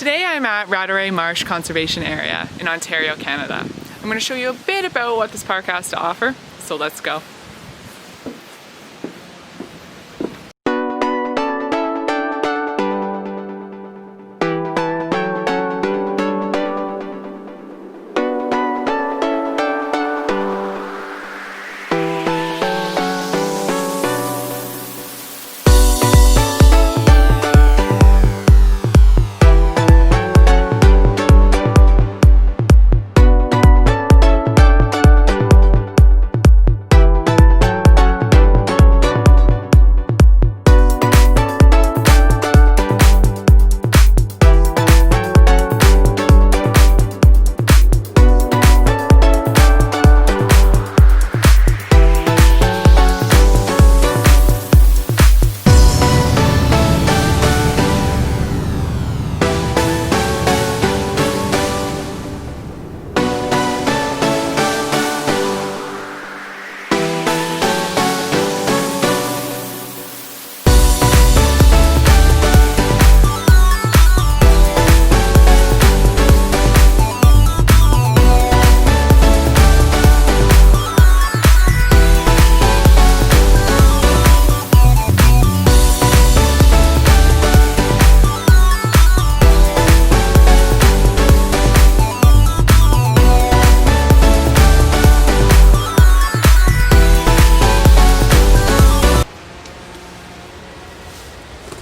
Today I'm at Rattray Marsh Conservation Area in Ontario, Canada. I'm going to show you a bit about what this park has to offer, so let's go.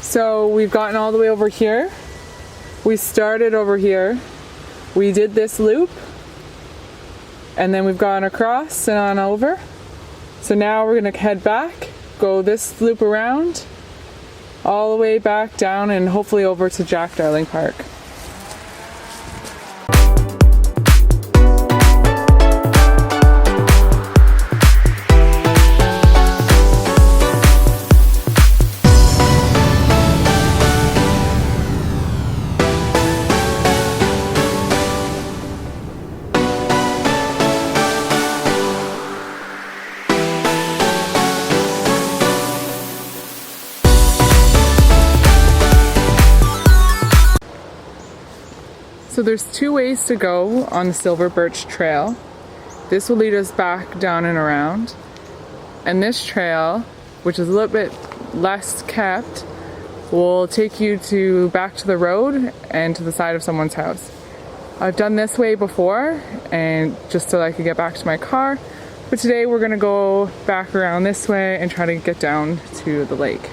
So we've gotten all the way over here. We started over here. We did this loop and then we've gone across and on over. So now we're gonna head back, go this loop around, all the way back down and hopefully over to Jack Darling Park. So there's two ways to go on the Silver Birch Trail. This will lead us back down and around. And this trail, which is a little bit less kept, will take you back to the road and to the side of someone's house. I've done this way before, and just so I could get back to my car. But today we're gonna go back around this way and try to get down to the lake.